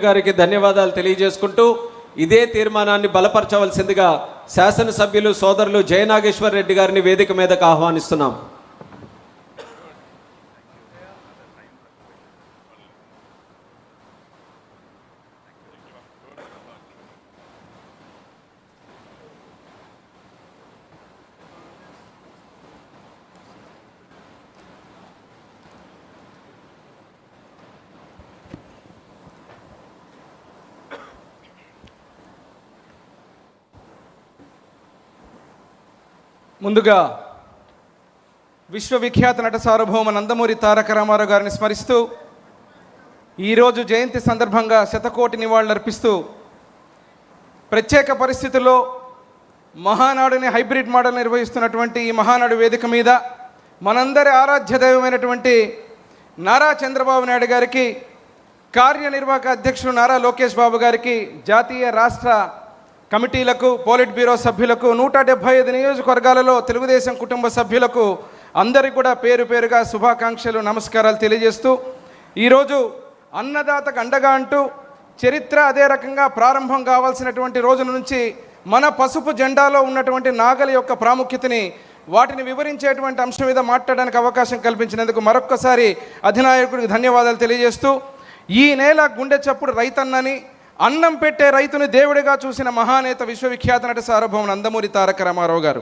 గారికి ధన్యవాదాలు తెలియజేసుకుంటూ ఇదే తీర్మానాన్ని బలపరచవలసిందిగా శాసనసభ్యులు సోదరులు జయనాగేశ్వర్ రెడ్డి గారిని వేదిక మీదకు ఆహ్వానిస్తున్నాం. ముందుగా విశ్వవిఖ్యాత నట సార్వభౌమ నందమూరి తారక రామారావు గారిని స్మరిస్తూ ఈరోజు జయంతి సందర్భంగా శతకోటి నివాళులర్పిస్తూ ప్రత్యేక పరిస్థితుల్లో మహానాడుని హైబ్రిడ్ మోడల్ నిర్వహిస్తున్నటువంటి ఈ మహానాడు వేదిక మీద మనందరి ఆరాధ్య దైవమైనటువంటి నారా చంద్రబాబు నాయుడు గారికి, కార్యనిర్వాహక అధ్యక్షుడు నారా లోకేష్ బాబు గారికి, జాతీయ రాష్ట్ర కమిటీలకు, పోలిట్ బ్యూరో సభ్యులకు, 175 నియోజకవర్గాలలో తెలుగుదేశం కుటుంబ సభ్యులకు అందరికీ కూడా పేరు పేరుగా శుభాకాంక్షలు, నమస్కారాలు తెలియజేస్తూ ఈరోజు అన్నదాతకు అండగా అంటూ చరిత్ర అదే రకంగా ప్రారంభం కావాల్సినటువంటి రోజుల నుంచి మన పసుపు జెండాలో ఉన్నటువంటి నాగలి యొక్క ప్రాముఖ్యతని, వాటిని వివరించేటువంటి అంశం మీద మాట్లాడడానికి అవకాశం కల్పించినందుకు మరొక్కసారి అధినాయకుడికి ధన్యవాదాలు తెలియజేస్తూ, ఈ నేల గుండె చప్పుడు రైతన్నని, అన్నం పెట్టే రైతుని దేవుడిగా చూసిన మహానేత విశ్వవిఖ్యాత నట సార్వభౌమ నందమూరి తారక రామారావు గారు.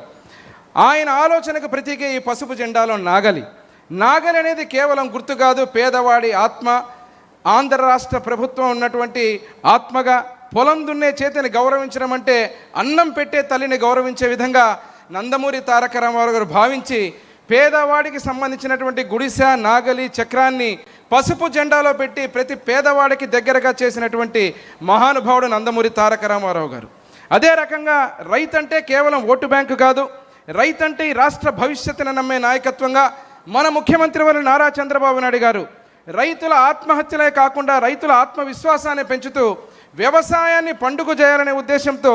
ఆయన ఆలోచనకు ప్రతీక ఈ పసుపు జెండాలో నాగలి. నాగలి అనేది కేవలం గుర్తు కాదు, పేదవాడి ఆత్మ, ఆంధ్ర రాష్ట్ర ప్రభుత్వం ఉన్నటువంటి ఆత్మగా, పొలం దున్నే చేతిని గౌరవించడం అంటే అన్నం పెట్టే తల్లిని గౌరవించే విధంగా నందమూరి తారక రామారావు గారు భావించి పేదవాడికి సంబంధించినటువంటి గుడిసె, నాగలి, చక్రాన్ని పసుపు జెండాలో పెట్టి ప్రతి పేదవాడికి దగ్గరగా చేసినటువంటి మహానుభావుడు నందమూరి తారక రామారావు గారు. అదే రకంగా రైతంటే కేవలం ఓటు బ్యాంకు కాదు, రైతంటే ఈ రాష్ట్ర భవిష్యత్తును నమ్మే నాయకత్వంగా మన ముఖ్యమంత్రి వారు నారా చంద్రబాబు నాయుడు గారు రైతుల ఆత్మహత్యలే కాకుండా రైతుల ఆత్మవిశ్వాసాన్ని పెంచుతూ వ్యవసాయాన్ని పండుగ చేయాలనే ఉద్దేశంతో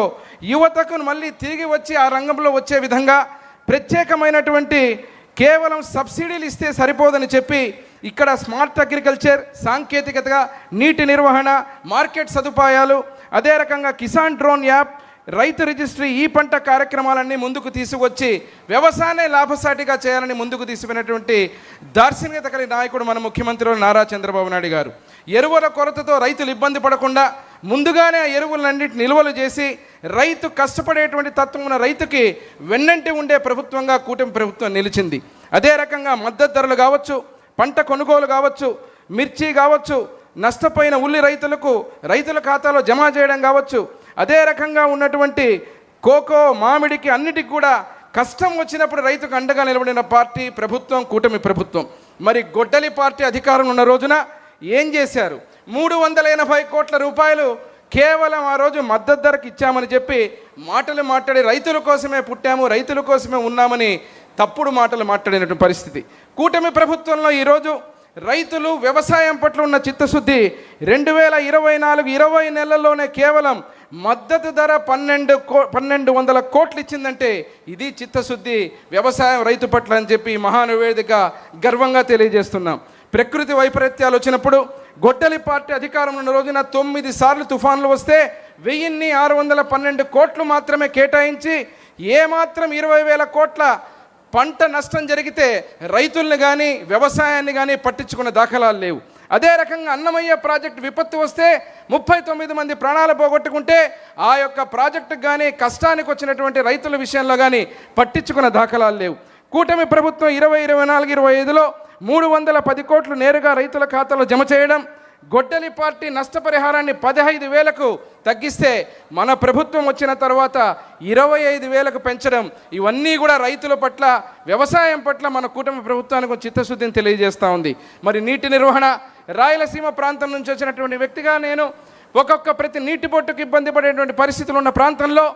యువతకు మళ్ళీ తిరిగి వచ్చి ఆ రంగంలో వచ్చే విధంగా ప్రత్యేకమైనటువంటి కేవలం సబ్సిడీలు ఇస్తే సరిపోదని చెప్పి ఇక్కడ స్మార్ట్ అగ్రికల్చర్, సాంకేతికతగా నీటి నిర్వహణ, మార్కెట్ సదుపాయాలు, అదే రకంగా కిసాన్ డ్రోన్ యాప్, రైతు రిజిస్ట్రీ, ఈ పంట కార్యక్రమాలన్నీ ముందుకు తీసుకొచ్చి వ్యవసాయాన్ని లాభసాటిగా చేయాలని ముందుకు తీసుకున్నటువంటి దార్శనికత కలిగిన నాయకుడు మన ముఖ్యమంత్రి నారా చంద్రబాబు నాయుడు గారు. ఎరువుల కొరతతో రైతులు ఇబ్బంది పడకుండా ముందుగానే ఆ ఎరువులన్నింటి నిల్వలు చేసి రైతు కష్టపడేటువంటి తత్వం ఉన్న రైతుకి వెన్నంటి ఉండే ప్రభుత్వంగా కూటమి ప్రభుత్వం నిలిచింది. అదే రకంగా మద్దతు ధరలు కావచ్చు, పంట కొనుగోలు కావచ్చు, మిర్చి కావచ్చు, నష్టపోయిన ఉల్లి రైతులకు రైతుల ఖాతాలో జమ చేయడం కావచ్చు, అదే రకంగా ఉన్నటువంటి కోకో, మామిడికి అన్నిటికి కూడా కష్టం వచ్చినప్పుడు రైతుకు అండగా నిలబడిన పార్టీ ప్రభుత్వం కూటమి ప్రభుత్వం. మరి గొడ్డలి పార్టీ అధికారం ఉన్న రోజున ఏం చేశారు? 380 కోట్ల రూపాయలు కేవలం ఆ రోజు మద్దతు ధరకు ఇచ్చామని చెప్పి మాటలు మాట్లాడి రైతుల కోసమే పుట్టాము, రైతుల కోసమే ఉన్నామని తప్పుడు మాటలు మాట్లాడినటువంటి పరిస్థితి. కూటమి ప్రభుత్వంలో ఈరోజు రైతులు వ్యవసాయం పట్ల ఉన్న చిత్తశుద్ధి 2024-20 నెలల్లోనే కేవలం మద్దతు ధర 1200 కోట్లు ఇచ్చిందంటే ఇది చిత్తశుద్ధి వ్యవసాయం రైతు పట్ల అని చెప్పి మహానివేదిక గర్వంగా తెలియజేస్తున్నాం. ప్రకృతి వైపరీత్యాలు వచ్చినప్పుడు గొడ్డలి పార్టీ అధికారం ఉన్న రోజున 9 సార్లు తుఫాన్లు వస్తే 1612 కోట్లు మాత్రమే కేటాయించి ఏమాత్రం 20,000 కోట్ల పంట నష్టం జరిగితే రైతుల్ని కానీ వ్యవసాయాన్ని కానీ పట్టించుకున్న దాఖలాలు లేవు. అదే రకంగా అన్నమయ్య ప్రాజెక్టు విపత్తు వస్తే 39 మంది ప్రాణాలు పోగొట్టుకుంటే ఆ యొక్క ప్రాజెక్టుకు కానీ కష్టానికి వచ్చినటువంటి రైతుల విషయంలో కానీ పట్టించుకున్న దాఖలాలు లేవు. కూటమి ప్రభుత్వం 2024-25లో 310 కోట్లు నేరుగా రైతుల ఖాతాలో జమ చేయడం, గొడ్డలి పార్టీ నష్టపరిహారాన్ని 15,000కు తగ్గిస్తే మన ప్రభుత్వం వచ్చిన తర్వాత 25,000కు పెంచడం, ఇవన్నీ కూడా రైతుల పట్ల, వ్యవసాయం పట్ల మన కూటమి ప్రభుత్వానికి చిత్తశుద్ధిని తెలియజేస్తూ ఉంది. మరి నీటి నిర్వహణ, రాయలసీమ ప్రాంతం నుంచి వచ్చినటువంటి వ్యక్తిగా నేను ప్రతి నీటి బొట్టుకు ఇబ్బంది పడేటువంటి పరిస్థితులు ఉన్న ప్రాంతంలో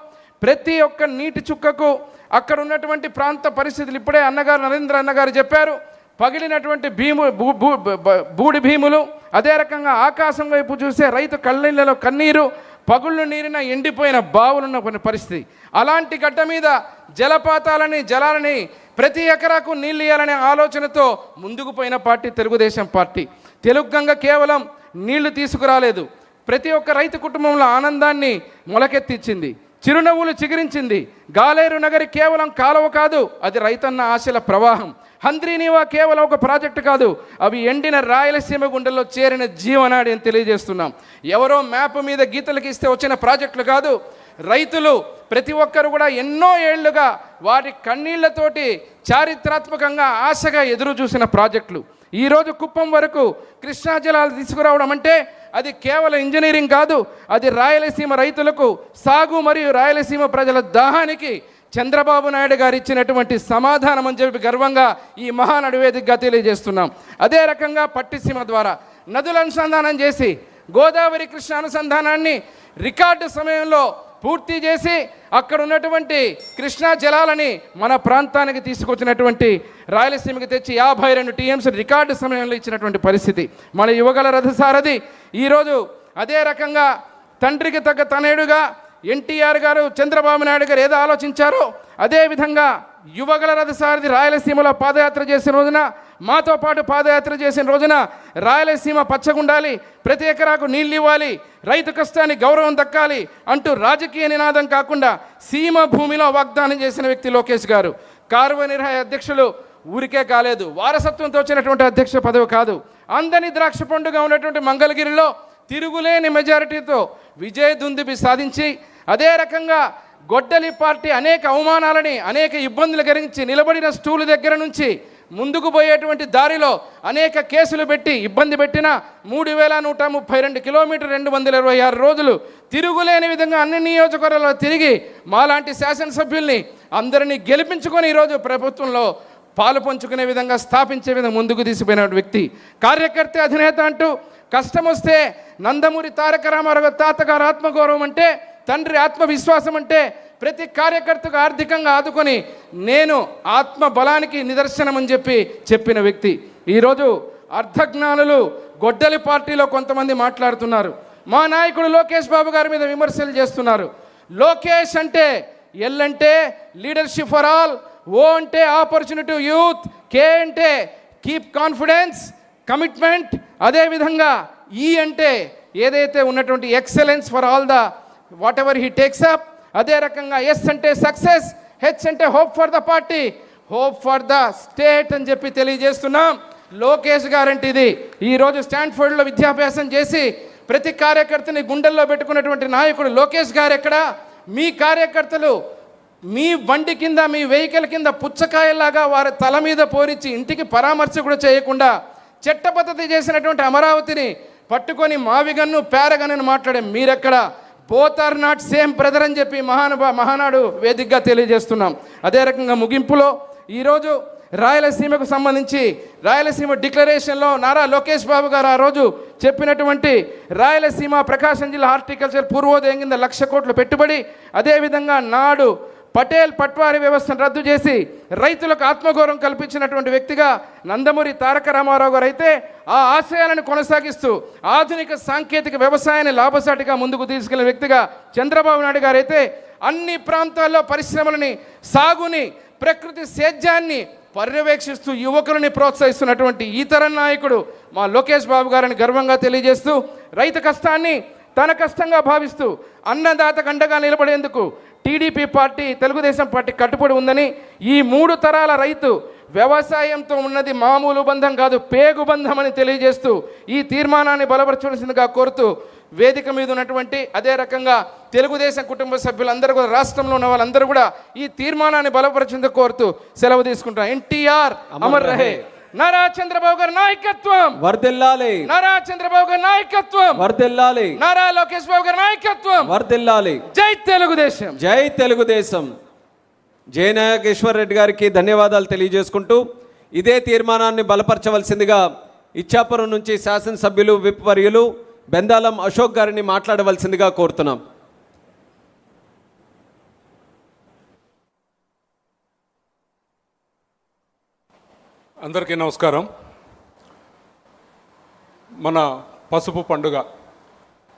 ప్రతి ఒక్క నీటి చుక్కకు అక్కడ ఉన్నటువంటి ప్రాంత పరిస్థితులు ఇప్పుడే నరేంద్ర అన్నగారు చెప్పారు. పగిలినటువంటి బూడి భీములు, అదే రకంగా ఆకాశం వైపు చూసే రైతు కళ్ళల్లో కన్నీరు, పగుళ్ళు నీరిన ఎండిపోయిన బావులున్న కొన్ని పరిస్థితి. అలాంటి గడ్డ మీద జలాలని ప్రతి ఎకరాకు నీళ్ళు ఇవ్వాలనే ఆలోచనతో ముందుకు పోయిన పార్టీ తెలుగుదేశం పార్టీ. తెలుగు గంగ కేవలం నీళ్లు తీసుకురాలేదు, ప్రతి ఒక్క రైతు కుటుంబంలో ఆనందాన్ని మొలకెత్తించింది, చిరునవ్వులు చిగురించింది. గాలేరు నగరి కేవలం కాలువ కాదు, అది రైతన్న ఆశల ప్రవాహం. హంద్రీనీవా కేవలం ఒక ప్రాజెక్టు కాదు, అవి ఎండిన రాయలసీమ గుండెల్లో చేరిన జీవనాడి అని తెలియజేస్తున్నాం. ఎవరో మ్యాప్ మీద గీతలకు ఇస్తే వచ్చిన ప్రాజెక్టులు కాదు, రైతులు ప్రతి ఒక్కరు కూడా ఎన్నో ఏళ్లుగా వారి కన్నీళ్లతోటి చారిత్రాత్మకంగా ఆశగా ఎదురు చూసిన ప్రాజెక్టులు. ఈరోజు కుప్పం వరకు కృష్ణా జలాలు తీసుకురావడం అంటే అది కేవలం ఇంజనీరింగ్ కాదు, అది రాయలసీమ రైతులకు సాగు మరియు రాయలసీమ ప్రజల దాహానికి చంద్రబాబు నాయుడు గారు ఇచ్చినటువంటి సమాధానం అని చెప్పి గర్వంగా ఈ మహానడు వేదికగా తెలియజేస్తున్నాం. అదే రకంగా పట్టిసీమ ద్వారా నదుల అనుసంధానం చేసి గోదావరి కృష్ణ అనుసంధానాన్ని రికార్డు సమయంలో పూర్తి చేసి అక్కడ ఉన్నటువంటి కృష్ణా జలాలని మన ప్రాంతానికి తీసుకొచ్చినటువంటి రాయలసీమకి తెచ్చి 52 టీఎంసీ రికార్డు సమయంలో ఇచ్చినటువంటి పరిస్థితి మన యువగల రథసారథి. ఈరోజు అదే రకంగా తండ్రికి తగ్గ తనయుడుగా ఎన్టీఆర్ గారు, చంద్రబాబు నాయుడు గారు ఏదో ఆలోచించారో అదేవిధంగా యువగల రథసారథి రాయలసీమలో పాదయాత్ర చేసిన రోజున, మాతో పాటు పాదయాత్ర చేసిన రోజున రాయలసీమ పచ్చగుండాలి, ప్రతి ఎకరాకు నీళ్ళు ఇవ్వాలి, రైతు కష్టానికి గౌరవం దక్కాలి అంటూ రాజకీయ నినాదం కాకుండా సీమ భూమిలో వాగ్దానం చేసిన వ్యక్తి లోకేష్ గారు. కార్యనిర్వాహక అధ్యక్షులు ఊరికే కాలేదు, వారసత్వంతో వచ్చినటువంటి అధ్యక్ష పదవి కాదు. అందని ద్రాక్ష పండుగ ఉన్నటువంటి మంగళగిరిలో తిరుగులేని మెజారిటీతో విజయ దుందుబి సాధించి, అదే రకంగా గొడ్డలి పార్టీ అనేక అవమానాలని, అనేక ఇబ్బందులు కలిగించి నిలబడిన స్టూలు దగ్గర నుంచి ముందుకు పోయేటువంటి దారిలో అనేక కేసులు పెట్టి ఇబ్బంది పెట్టిన 3132 కిలోమీటర్ 226 రోజులు తిరుగులేని విధంగా అన్ని నియోజకవర్గాల్లో తిరిగి మాలాంటి శాసనసభ్యుల్ని అందరినీ గెలిపించుకొని ఈరోజు ప్రభుత్వంలో పాలు పంచుకునే విధంగా స్థాపించే విధంగా ముందుకు తీసిపోయిన వ్యక్తి, కార్యకర్త అధినేత అంటూ కష్టం వస్తే నందమూరి తారక రామారావు తాతగారు ఆత్మగౌరవం అంటే, తండ్రి ఆత్మవిశ్వాసం అంటే ప్రతి కార్యకర్తకు ఆర్థికంగా ఆదుకొని నేను ఆత్మ బలానికి నిదర్శనం అని చెప్పిన వ్యక్తి. ఈరోజు అర్ధజ్ఞానులు గొడ్డలి పార్టీలో కొంతమంది మాట్లాడుతున్నారు, మా నాయకుడు లోకేష్ బాబు గారి మీద విమర్శలు చేస్తున్నారు. లోకేష్ అంటే ఎల్ అంటే లీడర్షిప్ ఫర్ ఆల్, ఓ అంటే ఆపర్చునిటీ యూత్, కే అంటే కీప్ కాన్ఫిడెన్స్ కమిట్మెంట్, అదేవిధంగా ఈ అంటే ఏదైతే ఉన్నటువంటి excellence for all the what ever he takes up, అదే రకంగా ఎస్ అంటే సక్సెస్, హెచ్ అంటే hope for the party, hope for the state అని చెప్పి తెలియజేస్తున్నాం. లోకేష్ గారంటే ఇది. ఈరోజు స్టాన్ఫోర్డ్లో విద్యాభ్యాసం చేసి ప్రతి కార్యకర్తని గుండెల్లో పెట్టుకున్నటువంటి నాయకుడు లోకేష్ గారు ఎక్కడ? మీ కార్యకర్తలు మీ బండి కింద, మీ వెహికల్ కింద పుచ్చకాయలాగా వారి తల మీద పోరించి ఇంటికి పరామర్శ కూడా చేయకుండా చట్టబద్ధత చేసినటువంటి అమరావతిని పట్టుకొని మావిగన్ను పేరగన్ను మాట్లాడే మీరెక్కడ? Both are not same brother అని చెప్పి మహానాడు వేదికగా తెలియజేస్తున్నాం. అదే రకంగా ముగింపులో ఈరోజు రాయలసీమకు సంబంధించి రాయలసీమ డిక్లరేషన్లో నారా లోకేష్ బాబు గారు ఆ రోజు చెప్పినటువంటి రాయలసీమ ప్రకాశం జిల్లా హార్టికల్చర్ పూర్వోదయం కింద 1,00,000 కోట్ల పెట్టుబడి, అదేవిధంగా నాడు పటేల్ పట్వారీ వ్యవస్థను రద్దు చేసి రైతులకు ఆత్మగౌరవం కల్పించినటువంటి వ్యక్తిగా నందమూరి తారక రామారావు గారు అయితే ఆ ఆశయాలను కొనసాగిస్తూ ఆధునిక సాంకేతిక వ్యవసాయాన్ని లాభసాటిగా ముందుకు తీసుకెళ్లిన వ్యక్తిగా చంద్రబాబు నాయుడు గారు అయితే అన్ని ప్రాంతాల్లో పరిశ్రమలని, సాగుని, ప్రకృతి సేద్యాన్ని పర్యవేక్షిస్తూ యువకులని ప్రోత్సహిస్తున్నటువంటి ఈ తరం నాయకుడు మా లోకేష్ బాబు గారిని గర్వంగా తెలియజేస్తూ, రైతు కష్టాన్ని తన కష్టంగా భావిస్తూ అన్నదాతకు అండగా నిలబడేందుకు టీడీపీ పార్టీ, తెలుగుదేశం పార్టీ కట్టుబడి ఉందని, ఈ 3 తరాల రైతు వ్యవసాయంతో ఉన్నది మామూలు బంధం కాదు, పేగు బంధం అని తెలియజేస్తూ ఈ తీర్మానాన్ని బలపరచవలసిందిగా కోరుతూ వేదిక మీద ఉన్నటువంటి అదే రకంగా తెలుగుదేశం కుటుంబ సభ్యులందరూ కూడా, రాష్ట్రంలో ఉన్న వాళ్ళందరూ కూడా ఈ తీర్మానాన్ని బలపరచేందుకు కోరుతూ సెలవు తీసుకుంటాం. ఎన్టీఆర్ అమర్ రహే, నారా చంద్రబాబు గారి నాయకత్వం వర్ధిల్లాలి, నారా చంద్రబాబు గారి నాయకత్వం వర్ధిల్లాలి, నారా లోకేష్ బాబు గారి నాయకత్వం వర్ధిల్లాలి. జై తెలుగుదేశం, జై తెలుగుదేశం. జయ నాగేశ్వర్ రెడ్డి గారికి ధన్యవాదాలు తెలియజేసుకుంటూ ఇదే తీర్మానాన్ని బలపరచవలసిందిగా ఇచ్చాపురం నుంచి శాసనసభ్యులు విప్ వర్యులు బెందాలం అశోక్ గారిని మాట్లాడవలసిందిగా కోరుతున్నాం. అందరికీ నమస్కారం. మన పసుపు పండుగ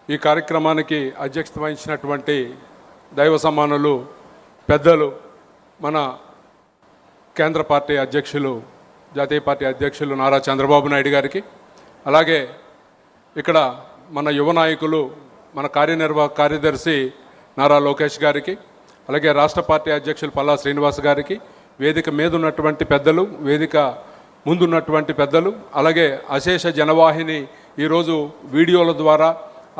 ఈ కార్యక్రమానికి అధ్యక్షత వహించినటువంటి దైవ సమానులు పెద్దలు మన కేంద్ర పార్టీ అధ్యక్షులు, జాతీయ పార్టీ అధ్యక్షులు నారా చంద్రబాబు నాయుడు గారికి, అలాగే ఇక్కడ మన యువ నాయకులు మన కార్యనిర్వాహక కార్యదర్శి నారా లోకేష్ గారికి, అలాగే రాష్ట్ర పార్టీ అధ్యక్షులు పల్లా శ్రీనివాస్ గారికి, వేదిక మీద ఉన్నటువంటి పెద్దలు, వేదిక ముందున్నటువంటి పెద్దలు, అలాగే అశేష జనవాహిని ఈరోజు వీడియోల ద్వారా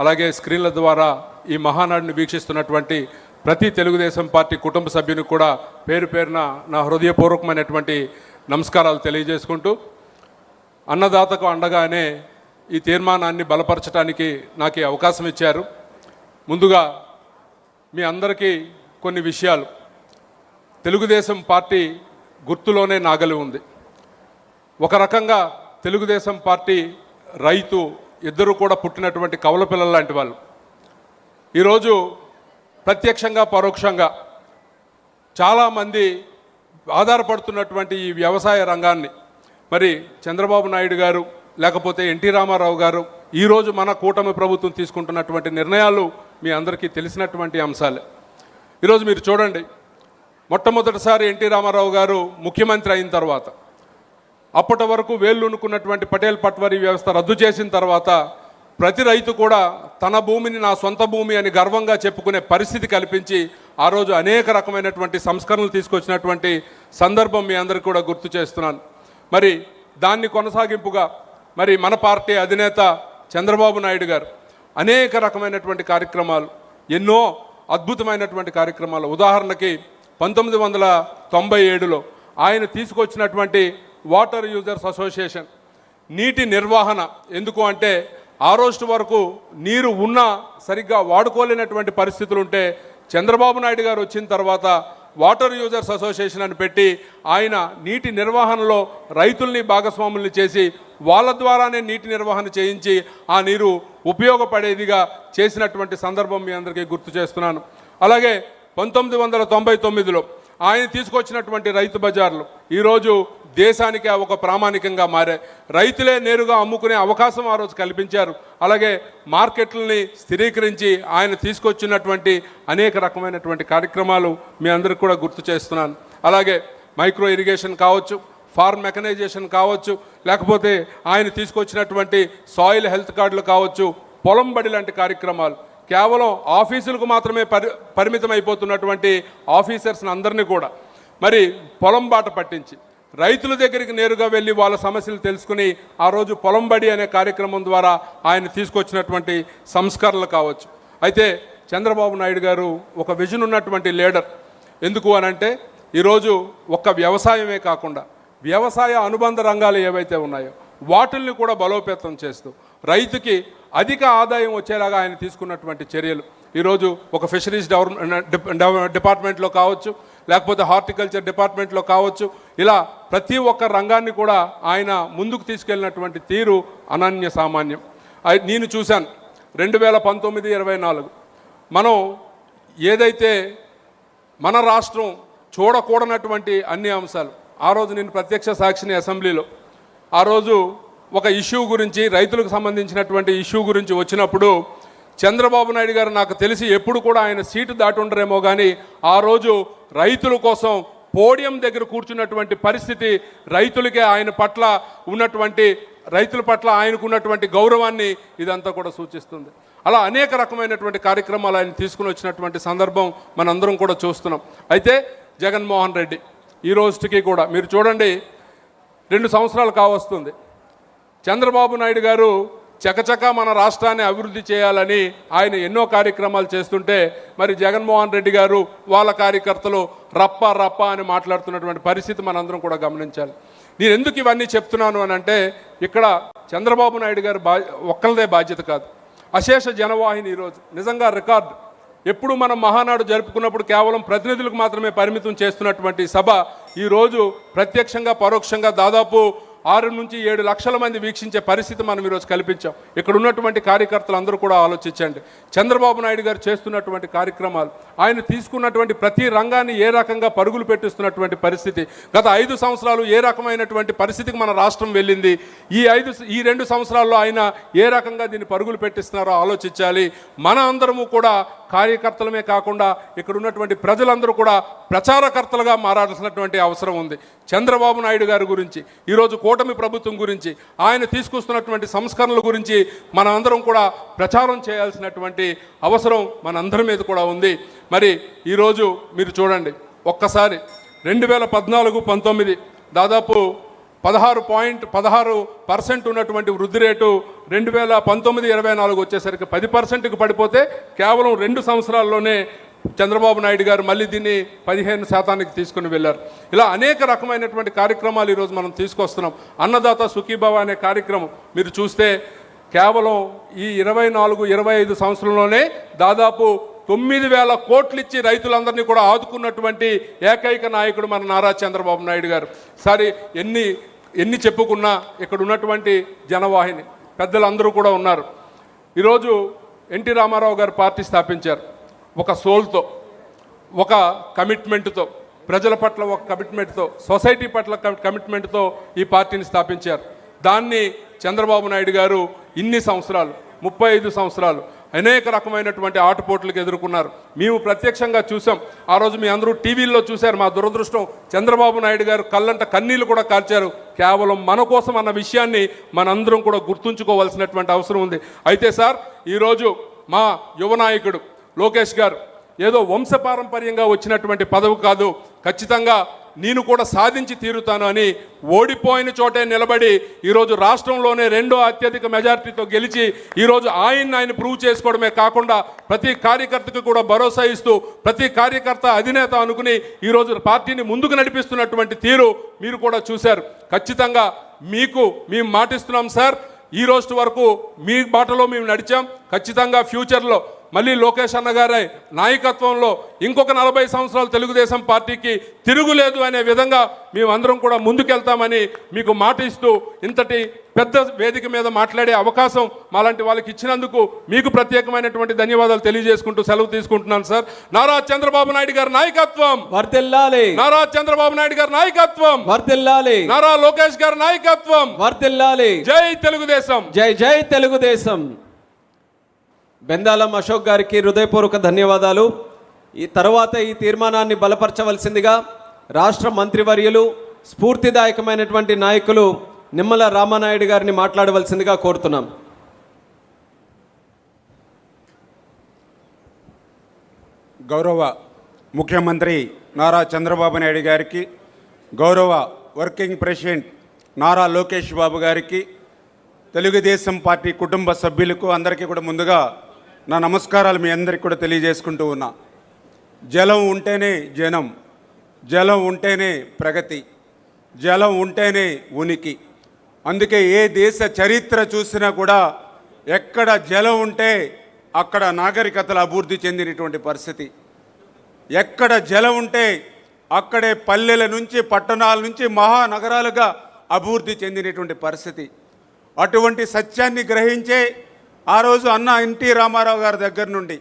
అలాగే స్క్రీన్ల ద్వారా ఈ మహానాడిని వీక్షిస్తున్నటువంటి ప్రతి తెలుగుదేశం పార్టీ కుటుంబ సభ్యునికి కూడా పేరు పేరున నా హృదయపూర్వకమైనటువంటి నమస్కారాలు తెలియజేసుకుంటూ, అన్నదాతకు అండగానే ఈ తీర్మానాన్ని బలపరచడానికి నాకు అవకాశం ఇచ్చారు. ముందుగా మీ అందరికీ కొన్ని విషయాలు. తెలుగుదేశం పార్టీ గుర్తులోనే నాగలి ఉంది. ఒక రకంగా తెలుగుదేశం పార్టీ రైతు ఇద్దరు కూడా పుట్టినటువంటి కవల పిల్లలు లాంటి వాళ్ళు. ఈరోజు ప్రత్యక్షంగా పరోక్షంగా చాలామంది ఆధారపడుతున్నటువంటి ఈ వ్యవసాయ రంగాన్ని మరి చంద్రబాబు నాయుడు గారు లేకపోతే ఎన్టీ రామారావు గారు ఈరోజు మన కూటమి ప్రభుత్వం తీసుకుంటున్నటువంటి నిర్ణయాలు మీ అందరికీ తెలిసినటువంటి అంశాలే. ఈరోజు మీరు చూడండి, మొట్టమొదటిసారి ఎన్టీ రామారావు గారు ముఖ్యమంత్రి అయిన తర్వాత అప్పటి వరకు వేళ్ళునుకున్నటువంటి పటేల్ పట్వారీ వ్యవస్థ రద్దు చేసిన తర్వాత ప్రతి రైతు కూడా తన భూమిని నా సొంత భూమి అని గర్వంగా చెప్పుకునే పరిస్థితి కల్పించి ఆ రోజు అనేక రకమైనటువంటి సంస్కరణలు తీసుకొచ్చినటువంటి సందర్భం మీ అందరికీ కూడా గుర్తు చేస్తున్నాను. మరి దాన్ని కొనసాగింపుగా మరి మన పార్టీ అధినేత చంద్రబాబు నాయుడు గారు అనేక రకమైనటువంటి కార్యక్రమాలు, ఎన్నో అద్భుతమైనటువంటి కార్యక్రమాలు. ఉదాహరణకి 1997లో ఆయన తీసుకొచ్చినటువంటి వాటర్ యూజర్స్ అసోసియేషన్, నీటి నిర్వహణ. ఎందుకు అంటే ఆ రోజు వరకు నీరు ఉన్నా సరిగ్గా వాడుకోలేనటువంటి పరిస్థితులు ఉంటే చంద్రబాబు నాయుడు గారు వచ్చిన తర్వాత వాటర్ యూజర్స్ అసోసియేషన్ అని పెట్టి ఆయన నీటి నిర్వహణలో రైతుల్ని భాగస్వాముల్ని చేసి వాళ్ళ ద్వారానే నీటి నిర్వహణ చేయించి ఆ నీరు ఉపయోగపడేదిగా చేసినటువంటి సందర్భం మీ అందరికీ గుర్తు చేస్తున్నాను. అలాగే 1999లో ఆయన తీసుకొచ్చినటువంటి రైతు బజార్లు ఈరోజు దేశానికి ఒక ప్రామాణికంగా మారాయి. రైతులే నేరుగా అమ్ముకునే అవకాశం ఆ రోజు కల్పించారు. అలాగే మార్కెట్లని స్థిరీకరించి ఆయన తీసుకొచ్చినటువంటి అనేక రకమైనటువంటి కార్యక్రమాలు మీ అందరికీ కూడా గుర్తు చేస్తున్నాను. అలాగే మైక్రో ఇరిగేషన్ కావచ్చు, ఫార్మ్ మెకనైజేషన్ కావచ్చు, లేకపోతే ఆయన తీసుకొచ్చినటువంటి సాయిల్ హెల్త్ కార్డులు కావచ్చు, పొలం బడి లాంటి కార్యక్రమాలు. కేవలం ఆఫీసులకు మాత్రమే పరిమితం అయిపోతున్నటువంటి ఆఫీసర్స్ని అందరినీ కూడా మరి పొలం బాట పట్టించి రైతుల దగ్గరికి నేరుగా వెళ్ళి వాళ్ళ సమస్యలు తెలుసుకుని ఆ రోజు పొలం బడి అనే కార్యక్రమం ద్వారా ఆయన తీసుకొచ్చినటువంటి సంస్కరణలు కావచ్చు. అయితే చంద్రబాబు నాయుడు గారు ఒక విజన్ ఉన్నటువంటి లీడర్. ఎందుకు అనంటే ఈరోజు ఒక్క వ్యవసాయమే కాకుండా వ్యవసాయ అనుబంధ రంగాలు ఏవైతే ఉన్నాయో వాటిల్ని కూడా బలోపేతం చేస్తూ రైతుకి అధిక ఆదాయం వచ్చేలాగా ఆయన తీసుకున్నటువంటి చర్యలు. ఈరోజు ఒక ఫిషరీస్ డిపార్ట్మెంట్లో కావచ్చు, లేకపోతే హార్టికల్చర్ డిపార్ట్మెంట్లో కావచ్చు, ఇలా ప్రతి ఒక్క రంగాన్ని కూడా ఆయన ముందుకు తీసుకెళ్ళినటువంటి తీరు అనన్య సామాన్యం. నేను చూశాను 2019-24 మనం ఏదైతే మన రాష్ట్రం చూడకూడనటువంటి అన్ని అంశాలు, ఆ రోజు నేను ప్రత్యక్ష సాక్షిని అసెంబ్లీలో ఆ రోజు ఒక ఇష్యూ గురించి, రైతులకు సంబంధించినటువంటి ఇష్యూ గురించి వచ్చినప్పుడు చంద్రబాబు నాయుడు గారు నాకు తెలిసి ఎప్పుడు కూడా ఆయన సీటు దాటి ఉండరేమో కానీ ఆ రోజు రైతుల కోసం పోడియం దగ్గర కూర్చున్నటువంటి పరిస్థితి, రైతులకే ఆయన పట్ల ఉన్నటువంటి రైతుల పట్ల ఆయనకున్నటువంటి గౌరవాన్ని ఇదంతా కూడా సూచిస్తుంది. అలా అనేక రకమైనటువంటి కార్యక్రమాలు ఆయన తీసుకుని వచ్చినటువంటి సందర్భం మనందరం కూడా చూస్తున్నాం. అయితే జగన్మోహన్ రెడ్డి ఈ రోజుకి కూడా మీరు చూడండి 2 సంవత్సరాలు కావస్తుంది. చంద్రబాబు నాయుడు గారు చకచక మన రాష్ట్రాన్ని అభివృద్ధి చేయాలని ఆయన ఎన్నో కార్యక్రమాలు చేస్తుంటే మరి జగన్మోహన్ రెడ్డి గారు వాళ్ళ కార్యకర్తలు రప్ప రప్ప అని మాట్లాడుతున్నటువంటి పరిస్థితి మనందరం కూడా గమనించాలి. నేను ఎందుకు ఇవన్నీ చెప్తున్నాను అని అంటే ఇక్కడ చంద్రబాబు నాయుడు గారు ఒక్కళ్ళదే బాధ్యత కాదు, అశేష జనవాహిని ఈరోజు నిజంగా రికార్డు. ఎప్పుడు మనం మహానాడు జరుపుకున్నప్పుడు కేవలం ప్రతినిధులకు మాత్రమే పరిమితం చేస్తున్నటువంటి సభ ఈరోజు ప్రత్యక్షంగా పరోక్షంగా దాదాపు 6 నుంచి 7 లక్షల మంది వీక్షించే పరిస్థితి మనం ఈరోజు కల్పించాం. ఇక్కడ ఉన్నటువంటి కార్యకర్తలు అందరూ కూడా ఆలోచించండి. చంద్రబాబు నాయుడు గారు చేస్తున్నటువంటి కార్యక్రమాలు, ఆయన తీసుకున్నటువంటి ప్రతి రంగాన్ని ఏ రకంగా పరుగులు పెట్టిస్తున్నటువంటి పరిస్థితి, గత 5 సంవత్సరాలు ఏ రకమైనటువంటి పరిస్థితికి మన రాష్ట్రం వెళ్ళింది, ఈ 2 సంవత్సరాల్లో ఆయన ఏ రకంగా దీన్ని పరుగులు పెట్టిస్తున్నారో ఆలోచించాలి. మన అందరము కూడా కార్యకర్తలమే కాకుండా ఇక్కడ ఉన్నటువంటి ప్రజలందరూ కూడా ప్రచారకర్తలుగా మారాల్సినటువంటి అవసరం ఉంది. చంద్రబాబు నాయుడు గారి గురించి, ఈరోజు కూటమి ప్రభుత్వం గురించి, ఆయన తీసుకొస్తున్నటువంటి సంస్కరణల గురించి మనందరం కూడా ప్రచారం చేయాల్సినటువంటి అవసరం మనందరి మీద కూడా ఉంది. మరి ఈరోజు మీరు చూడండి, ఒక్కసారి 2014-19 దాదాపు 16% ఉన్నటువంటి వృద్ధి రేటు 2019-24 వచ్చేసరికి 10%కి పడిపోతే కేవలం 2 సంవత్సరాల్లోనే చంద్రబాబు నాయుడు గారు మళ్ళీ దీన్ని 15% తీసుకుని వెళ్ళారు. ఇలా అనేక రకమైనటువంటి కార్యక్రమాలు ఈరోజు మనం తీసుకొస్తున్నాం. అన్నదాత సుఖీభవ అనే కార్యక్రమం మీరు చూస్తే కేవలం ఈ 24-25 సంవత్సరంలోనే దాదాపు 9,000 కోట్లు ఇచ్చి రైతులందరినీ కూడా ఆదుకున్నటువంటి ఏకైక నాయకుడు మన నారా చంద్రబాబు నాయుడు గారు. సరే, ఎన్ని చెప్పుకున్నా ఇక్కడ ఉన్నటువంటి జనవాహిని పెద్దలందరూ కూడా ఉన్నారు. ఈరోజు ఎన్టీ రామారావు గారు పార్టీ స్థాపించారు. ఒక సోల్తో, ఒక కమిట్మెంట్తో, ప్రజల పట్ల ఒక కమిట్మెంట్తో, సొసైటీ పట్ల కమిట్మెంట్తో ఈ పార్టీని స్థాపించారు. దాన్ని చంద్రబాబు నాయుడు గారు ఇన్ని సంవత్సరాలు, 35 సంవత్సరాలు అనేక రకమైనటువంటి ఆటపోట్లకు ఎదుర్కొన్నారు. మేము ప్రత్యక్షంగా చూసాం. ఆ రోజు మీ అందరూ టీవీల్లో చూశారు. మా దురదృష్టం, చంద్రబాబు నాయుడు గారు కళ్ళంట కన్నీళ్లు కూడా కార్చారు. కేవలం మన కోసం అన్న విషయాన్ని మనందరం కూడా గుర్తుంచుకోవాల్సినటువంటి అవసరం ఉంది. అయితే సార్, ఈరోజు మా యువ నాయకుడు లోకేష్ గారు ఏదో వంశపారంపర్యంగా వచ్చినటువంటి పదవి కాదు, ఖచ్చితంగా నేను కూడా సాధించి తీరుతాను అని ఓడిపోయిన చోటే నిలబడి ఈరోజు రాష్ట్రంలోనే 2వ అత్యధిక మెజారిటీతో గెలిచి ఈరోజు ఆయన ప్రూవ్ చేసుకోవడమే కాకుండా ప్రతి కార్యకర్తకు కూడా భరోసా ఇస్తూ ప్రతి కార్యకర్త అధినేత అనుకుని ఈరోజు పార్టీని ముందుకు నడిపిస్తున్నటువంటి తీరు మీరు కూడా చూశారు. ఖచ్చితంగా మేము మాటిస్తున్నాం సార్, ఈ రోజు వరకు మీ బాటలో మేము నడిచాం. ఖచ్చితంగా ఫ్యూచర్లో మళ్ళీ లోకేష్ అన్న గారి నాయకత్వంలో ఇంకొక 40 సంవత్సరాలు తెలుగుదేశం పార్టీకి తిరుగులేదు అనే విధంగా మేమందరం కూడా ముందుకెళ్తామని మీకు మాట ఇస్తూ ఇంతటి పెద్ద వేదిక మీద మాట్లాడే అవకాశం మాలాంటి వాళ్ళకి ఇచ్చినందుకు మీకు ప్రత్యేకమైనటువంటి ధన్యవాదాలు తెలియజేసుకుంటూ సెలవు తీసుకుంటున్నాను సార్. నారా చంద్రబాబు నాయుడు గారి నాయకత్వం వర్ధిల్లాలి, నారా చంద్రబాబు నాయుడు గారి నాయకత్వం వర్ధిల్లాలి, నారా లోకేష్ గారి నాయకత్వం వర్ధిల్లాలి. జై తెలుగుదేశం, జై జై తెలుగుదేశం. బెందాలం అశోక్ గారికి హృదయపూర్వక ధన్యవాదాలు. ఈ తర్వాత ఈ తీర్మానాన్ని బలపరచవలసిందిగా రాష్ట్ర మంత్రివర్యులు, స్ఫూర్తిదాయకమైనటువంటి నాయకులు నిమ్మల రామానాయుడు గారిని మాట్లాడవలసిందిగా కోరుతున్నాం. గౌరవ ముఖ్యమంత్రి నారా చంద్రబాబు నాయుడు గారికి, గౌరవ వర్కింగ్ ప్రెసిడెంట్ నారా లోకేష్ బాబు గారికి, తెలుగుదేశం పార్టీ కుటుంబ సభ్యులకు అందరికీ కూడా ముందుగా నా నమస్కారాలు మీ అందరికీ కూడా తెలియజేసుకుంటూ ఉన్నా. జలం ఉంటేనే జనం, జలం ఉంటేనే ప్రగతి, జలం ఉంటేనే ఉనికి. అందుకే ఏ దేశ చరిత్ర చూసినా కూడా ఎక్కడ జలం ఉంటే అక్కడ నాగరికతలు అభివృద్ధి చెందినటువంటి పరిస్థితి. ఎక్కడ జలం ఉంటే అక్కడే పల్లెల నుంచి పట్టణాల నుంచి మహానగరాలుగా అభివృద్ధి చెందినటువంటి పరిస్థితి. అటువంటి సత్యాన్ని గ్రహించే ఆ రోజు అన్న ఎన్టీ రామారావు గారి దగ్గర నుండి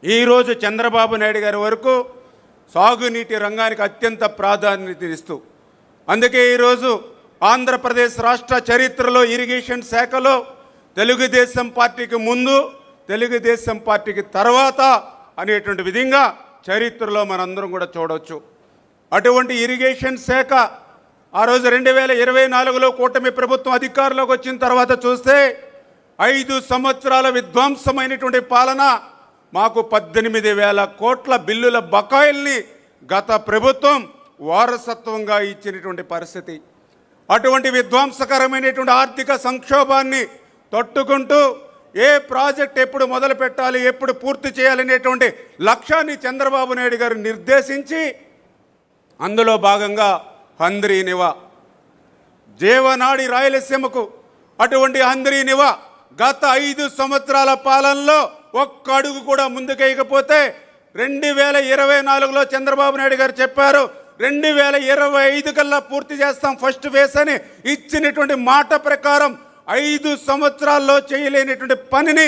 ఈరోజు చంద్రబాబు నాయుడు గారి వరకు సాగునీటి రంగానికి అత్యంత ప్రాధాన్యత ఇస్తూ, అందుకే ఈరోజు ఆంధ్రప్రదేశ్ రాష్ట్ర చరిత్రలో ఇరిగేషన్ శాఖలో తెలుగుదేశం పార్టీకి ముందు, తెలుగుదేశం పార్టీకి తర్వాత అనేటువంటి విధంగా చరిత్రలో మనందరం కూడా చూడవచ్చు. అటువంటి ఇరిగేషన్ శాఖ ఆ రోజు 2024లో కూటమి ప్రభుత్వం అధికారంలోకి వచ్చిన తర్వాత చూస్తే 5 సంవత్సరాల విధ్వంసమైనటువంటి పాలన, మాకు 18,000 కోట్ల బిల్లుల బకాయిల్ని గత ప్రభుత్వం వారసత్వంగా ఇచ్చినటువంటి పరిస్థితి. అటువంటి విధ్వంసకరమైనటువంటి ఆర్థిక సంక్షోభాన్ని తట్టుకుంటూ ఏ ప్రాజెక్ట్ ఎప్పుడు మొదలు పెట్టాలి, ఎప్పుడు పూర్తి చేయాలనేటువంటి లక్ష్యాన్ని చంద్రబాబు నాయుడు గారు నిర్దేశించి అందులో భాగంగా హంద్రీనివా, జీవనాడి రాయలసీమకు అటువంటి హంద్రీనివా గత 5 సంవత్సరాల పాలనలో ఒక్క అడుగు కూడా ముందుకేయకపోతే 2024లో చంద్రబాబు నాయుడు గారు చెప్పారు 2025 కల్లా పూర్తి చేస్తాం ఫస్ట్ ఫేజ్ అని ఇచ్చినటువంటి మాట ప్రకారం 5 సంవత్సరాల్లో చేయలేనటువంటి పనిని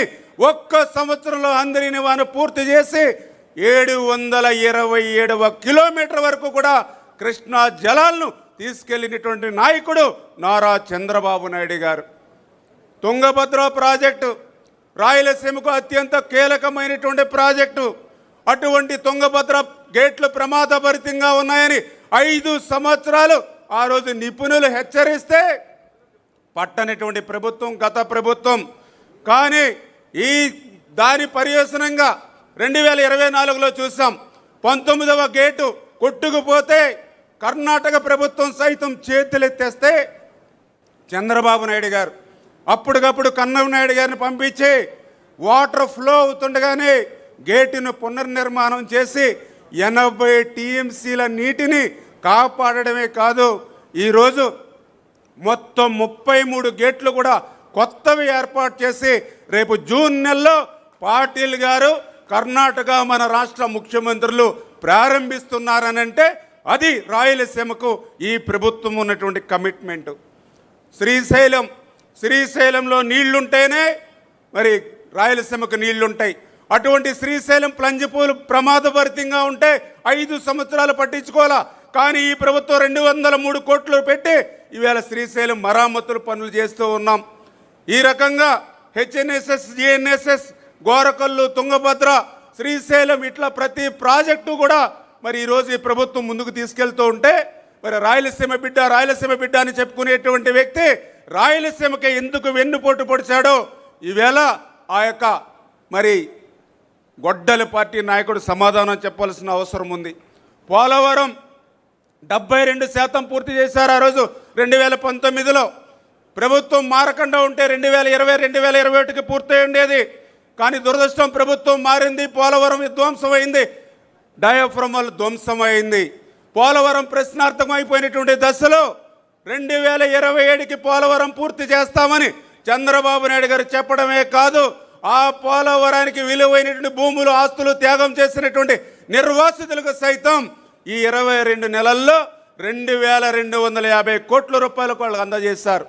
ఒక్క సంవత్సరంలో హంద్రీనివాను పూర్తి చేసి 727వ కిలోమీటర్ వరకు కూడా కృష్ణా జలాలను తీసుకెళ్లినటువంటి నాయకుడు నారా చంద్రబాబు నాయుడు గారు. తుంగభద్ర ప్రాజెక్టు రాయలసీమకు అత్యంత కీలకమైనటువంటి ప్రాజెక్టు. అటువంటి తుంగభద్ర గేట్లు ప్రమాదభరితంగా ఉన్నాయని 5 సంవత్సరాలు ఆ రోజు నిపుణులు హెచ్చరిస్తే పట్టనటువంటి ప్రభుత్వం గత ప్రభుత్వం. కానీ ఈ దాని పర్యవసనంగా 2024లో చూసాం. 19వ గేటు కొట్టుకుపోతే కర్ణాటక ప్రభుత్వం సైతం చేతులెత్తేస్తే చంద్రబాబు నాయుడు గారు అప్పటికప్పుడు కన్నమనాయుడు గారిని పంపించి వాటర్ ఫ్లో అవుతుండగానే గేటును పునర్నిర్మాణం చేసి 80 టీఎంసీల నీటిని కాపాడడమే కాదు, ఈరోజు మొత్తం 33 గేట్లు కూడా కొత్తవి ఏర్పాటు చేసి రేపు జూన్ నెలలో పాటిల్ గారు కర్ణాటక మన రాష్ట్ర ముఖ్యమంత్రులు ప్రారంభిస్తున్నారనంటే అది రాయలసీమకు ఈ ప్రభుత్వం ఉన్నటువంటి కమిట్మెంటు. శ్రీశైలంలో నీళ్లుంటేనే మరి రాయలసీమకు నీళ్లుంటాయి. అటువంటి శ్రీశైలం ప్లంజిపూలు ప్రమాదభరితంగా ఉంటే 5 సంవత్సరాలు పట్టించుకోవాలా. కానీ ఈ ప్రభుత్వం 203 కోట్లు పెట్టి ఈవేళ శ్రీశైలం మరామతులు పనులు చేస్తూ ఉన్నాం. ఈ రకంగా హెచ్ఎన్ఎస్ఎస్, జిఎన్ఎస్ఎస్, గోరకల్లు, తుంగభద్ర, శ్రీశైలం ఇట్లా ప్రతి ప్రాజెక్టు కూడా మరి ఈరోజు ఈ ప్రభుత్వం ముందుకు తీసుకెళ్తూ ఉంటే మరి రాయలసీమ బిడ్డ అని చెప్పుకునేటువంటి వ్యక్తి రాయలసీమకి ఎందుకు వెన్నుపోటు పొడిచాడో ఈవేళ ఆ యొక్క మరి గొడ్డల పార్టీ నాయకుడు సమాధానం చెప్పాల్సిన అవసరం ఉంది. పోలవరం 72% పూర్తి చేశారు ఆ రోజు 2019లో. ప్రభుత్వం మారకుండా ఉంటే 2020, 2021కి పూర్తయి ఉండేది. కానీ దురదృష్టం ప్రభుత్వం మారింది, పోలవరం విధ్వంసమైంది, డయాఫ్రమల్ ధ్వంసమైంది. పోలవరం ప్రశ్నార్థకం అయిపోయినటువంటి దశలో 2027కి పోలవరం పూర్తి చేస్తామని చంద్రబాబు నాయుడు గారు చెప్పడమే కాదు, ఆ పోలవరానికి విలువైనటువంటి భూములు, ఆస్తులు త్యాగం చేసినటువంటి నిర్వాసితులకు సైతం ఈ 22 నెలల్లో 2250 కోట్ల రూపాయలకు వాళ్ళకి అందజేశారు.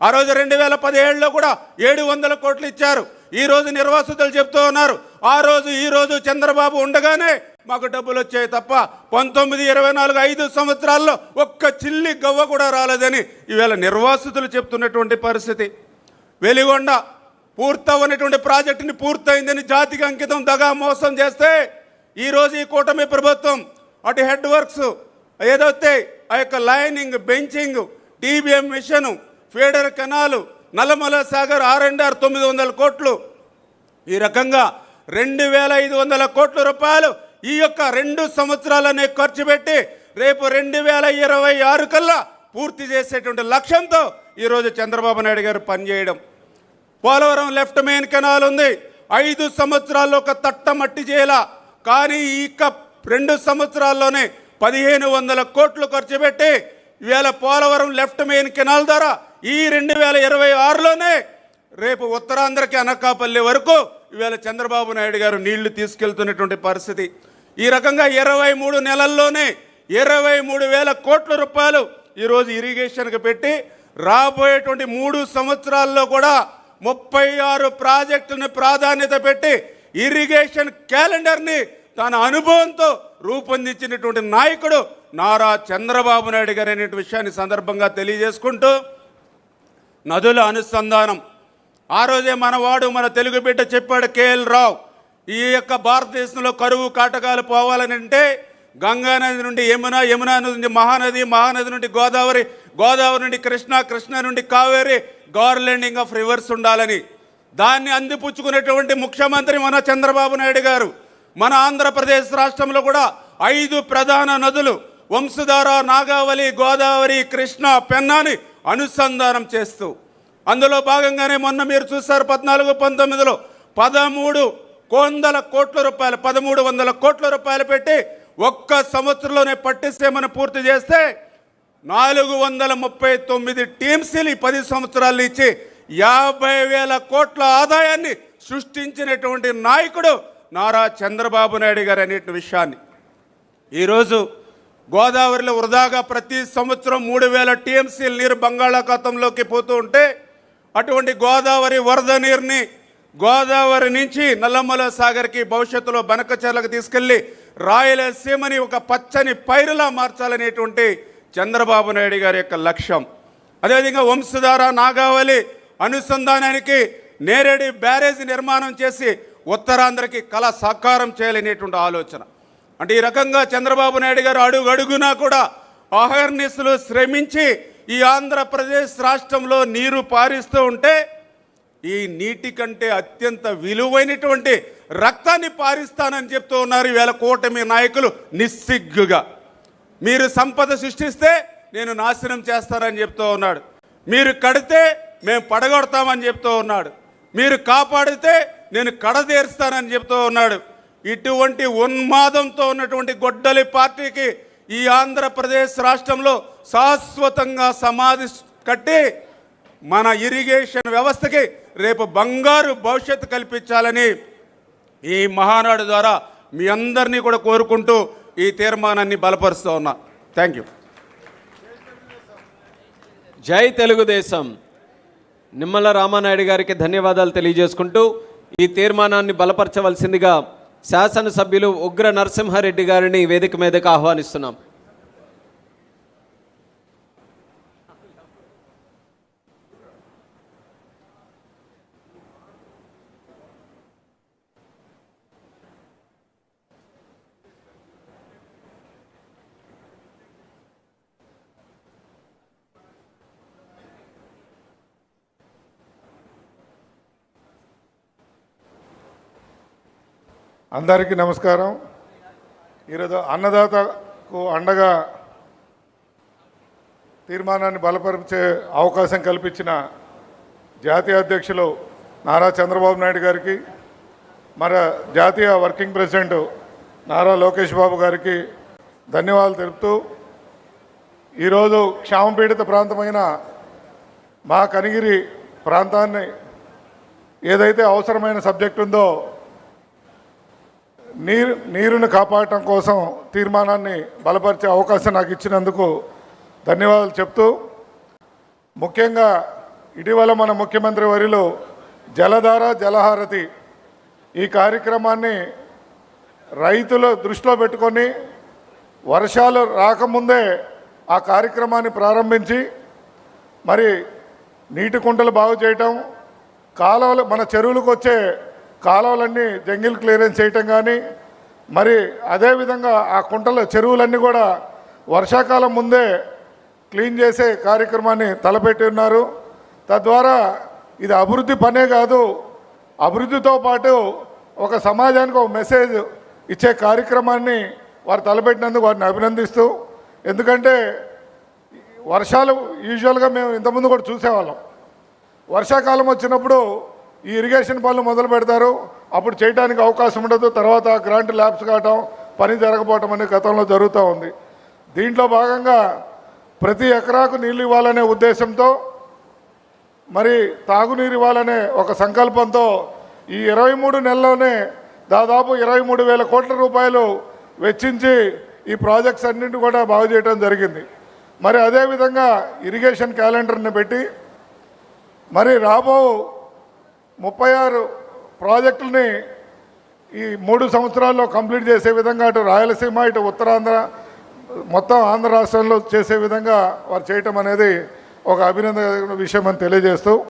ఆ రోజు 2017లో కూడా 700 కోట్లు ఇచ్చారు. ఈ రోజు నిర్వాసితులు చెప్తూ ఉన్నారు, ఆ రోజు ఈ రోజు చంద్రబాబు ఉండగానే మాకు డబ్బులు వచ్చాయి తప్ప 19, 24, 5 సంవత్సరాల్లో ఒక్క చిల్లి గవ్వ కూడా రాలేదని ఈవేళ నిర్వాసితులు చెప్తున్నటువంటి పరిస్థితి. వెలిగొండ పూర్తవనటువంటి ప్రాజెక్టుని పూర్తయిందని జాతికి అంకితం దగా మోసం చేస్తే ఈరోజు ఈ కూటమి ప్రభుత్వం అటు హెడ్ వర్క్స్ ఏదైతే ఆ యొక్క lining, benching, TBM machine, feeder canal, Nallamala Sagar R&R 900 కోట్లు, ఈ రకంగా 2500 కోట్ల రూపాయలు ఈ యొక్క 2 సంవత్సరాలనే ఖర్చు పెట్టి రేపు 2026 కల్లా పూర్తి చేసేటువంటి లక్ష్యంతో ఈరోజు చంద్రబాబు నాయుడు గారు పనిచేయడం. పోలవరం లెఫ్ట్ మెయిన్ కెనాల్ ఉంది, 5 సంవత్సరాల్లో ఒక తట్ట మట్టి చేయాల. కానీ ఈ 2 సంవత్సరాల్లోనే 1500 కోట్లు ఖర్చు పెట్టి ఈవేళ పోలవరం లెఫ్ట్ మెయిన్ కెనాల్ ద్వారా ఈ 2026లోనే రేపు ఉత్తరాంధ్రకి అనకాపల్లి వరకు ఈవేళ చంద్రబాబు నాయుడు గారు నీళ్లు తీసుకెళ్తున్నటువంటి పరిస్థితి. ఈ రకంగా 23 నెలల్లోనే 23,000 కోట్ల రూపాయలు ఈరోజు ఇరిగేషన్కి పెట్టి రాబోయేటువంటి 3 సంవత్సరాల్లో కూడా 36 ప్రాజెక్టులను ప్రాధాన్యత పెట్టి ఇరిగేషన్ క్యాలెండర్ని తన అనుభవంతో రూపొందించినటువంటి నాయకుడు నారా చంద్రబాబు నాయుడు గారు అనే విషయాన్ని సందర్భంగా తెలియజేసుకుంటూ, నదుల అనుసంధానం ఆ రోజే మనవాడు మన తెలుగు బిడ్డ చెప్పాడు KL రావు, ఈ యొక్క భారతదేశంలో కరువు కాటకాలు పోవాలని అంటే గంగానది నుండి యమున, యమున నుండి మహానది, మహానది నుండి గోదావరి, గోదావరి నుండి కృష్ణ, కృష్ణ నుండి కావేరి, గార్లెండింగ్ ఆఫ్ రివర్స్ ఉండాలని దాన్ని అందిపుచ్చుకునేటువంటి ముఖ్యమంత్రి మన చంద్రబాబు నాయుడు గారు. మన ఆంధ్రప్రదేశ్ రాష్ట్రంలో కూడా 5 ప్రధాన నదులు వంశధార, నాగావళి, గోదావరి, కృష్ణ, పెన్నాని అనుసంధానం చేస్తూ అందులో భాగంగానే మొన్న మీరు చూశారు 14, 19లో 1300 కోట్ల రూపాయలు పెట్టి ఒక్క సంవత్సరంలోనే పట్టిసీమను పూర్తి చేస్తే 439 టీఎంసీలు 10 సంవత్సరాలు ఇచ్చి 50,000 కోట్ల ఆదాయాన్ని సృష్టించినటువంటి నాయకుడు నారా చంద్రబాబు నాయుడు గారు అనే విషయాన్ని ఈరోజు గోదావరిలో వృధాగా ప్రతి సంవత్సరం 3,000 టీఎంసీల నీరు బంగాళాఖాతంలోకి పోతూ ఉంటే అటువంటి గోదావరి వరద నీరుని గోదావరి నుంచి నల్లమల సాగర్కి భవిష్యత్తులో బనకచర్లకు తీసుకెళ్లి రాయలసీమని ఒక పచ్చని పైరులా మార్చాలనేటువంటి చంద్రబాబు నాయుడు గారి యొక్క లక్ష్యం. అదేవిధంగా వంశధార, నాగావళి అనుసంధానానికి నేరేడి బ్యారేజ్ నిర్మాణం చేసి ఉత్తరాంధ్రకి కళ సాకారం చేయాలనేటువంటి ఆలోచన. అంటే ఈ రకంగా చంద్రబాబు నాయుడు గారు అడుగడుగునా కూడా అహర్నిశలు శ్రమించి ఈ ఆంధ్రప్రదేశ్ రాష్ట్రంలో నీరు పారిస్తూ ఉంటే ఈ నీటి కంటే అత్యంత విలువైనటువంటి రక్తాన్ని పారిస్తానని చెప్తూ ఉన్నారు ఈవేళ కూటమి నాయకులు నిస్సిగ్గుగా. మీరు సంపద సృష్టిస్తే నేను నాశనం చేస్తానని చెప్తూ ఉన్నాడు. మీరు కడితే మేము పడగొడతామని చెప్తూ ఉన్నాడు. మీరు కాపాడితే నేను కడదేరుస్తానని చెప్తూ ఉన్నాడు. ఇటువంటి ఉన్మాదంతో ఉన్నటువంటి గొడ్డలి పార్టీకి ఈ ఆంధ్రప్రదేశ్ రాష్ట్రంలో శాశ్వతంగా సమాధి కట్టి మన ఇరిగేషన్ వ్యవస్థకి రేపు బంగారు భవిష్యత్తు కల్పించాలని ఈ మహానాడు ద్వారా మీ అందరినీ కూడా కోరుకుంటూ ఈ తీర్మానాన్ని బలపరుస్తూ ఉన్నా. Thank you. జై తెలుగుదేశం. నిమ్మల రామానాయుడు గారికి ధన్యవాదాలు తెలియజేసుకుంటూ ఈ తీర్మానాన్ని బలపరచవలసిందిగా శాసనసభ్యులు ఉగ్ర నరసింహారెడ్డి గారిని వేదిక మీదకు ఆహ్వానిస్తున్నాం. అందరికీ నమస్కారం. ఈరోజు అన్నదాతకు అండగా తీర్మానాన్ని బలపరిచే అవకాశం కల్పించిన జాతీయ అధ్యక్షులు నారా చంద్రబాబు నాయుడు గారికి, మన జాతీయ వర్కింగ్ ప్రెసిడెంట్ నారా లోకేష్ బాబు గారికి ధన్యవాదాలు తెలుపుతూ, ఈరోజు క్షామపీడిత ప్రాంతమైన మా కనిగిరి ప్రాంతాన్ని ఏదైతే అవసరమైన సబ్జెక్ట్ ఉందో నీరుని కాపాడటం కోసం తీర్మానాన్ని బలపరిచే అవకాశం నాకు ఇచ్చినందుకు ధన్యవాదాలు చెప్తూ, ముఖ్యంగా ఇటీవల మన ముఖ్యమంత్రి వర్యులు జలధార జలహారతి ఈ కార్యక్రమాన్ని రైతుల దృష్టిలో పెట్టుకొని వర్షాలు రాకముందే ఆ కార్యక్రమాన్ని ప్రారంభించి మరి నీటి కుంటలు బాగు చేయటం, కాలువలు మన చెరువులకు వచ్చే కాలువలన్నీ జంగిల్ క్లియరెన్స్ చేయటం కానీ, మరి అదేవిధంగా ఆ కుంటల చెరువులన్నీ కూడా వర్షాకాలం ముందే క్లీన్ చేసే కార్యక్రమాన్ని తలపెట్టి ఉన్నారు. తద్వారా ఇది అభివృద్ధి పనే కాదు, అభివృద్ధితో పాటు ఒక సమాజానికి ఒక మెసేజ్ ఇచ్చే కార్యక్రమాన్ని వారు తలపెట్టినందుకు వారిని అభినందిస్తూ, ఎందుకంటే వర్షాలు యూజువల్గా మేము ఇంతకుముందు కూడా చూసేవాళ్ళం. వర్షాకాలం వచ్చినప్పుడు ఈ ఇరిగేషన్ పనులు మొదలు పెడతారు, అప్పుడు చేయడానికి అవకాశం ఉండదు, తర్వాత గ్రాంట్ ల్యాబ్స్ కావటం, పని జరగకపోవటం అనే గతంలో జరుగుతూ ఉంది. దీంట్లో భాగంగా ప్రతి ఎకరాకు నీళ్ళు ఇవ్వాలనే ఉద్దేశంతో, మరి తాగునీరు ఇవ్వాలనే ఒక సంకల్పంతో ఈ 23 నెలల్లోనే దాదాపు 23,000 కోట్ల రూపాయలు వెచ్చించి ఈ ప్రాజెక్ట్స్ అన్నింటినీ కూడా బాగు చేయడం జరిగింది. మరి అదేవిధంగా ఇరిగేషన్ క్యాలెండర్ని పెట్టి మరి రాబో 36 ప్రాజెక్టులని ఈ 3 సంవత్సరాల్లో కంప్లీట్ చేసే విధంగా అటు రాయలసీమ ఇటు ఉత్తరాంధ్ర మొత్తం ఆంధ్ర రాష్ట్రంలో చేసే విధంగా వారు చేయటం అనేది ఒక అభినందన విషయం అని తెలియజేస్తూ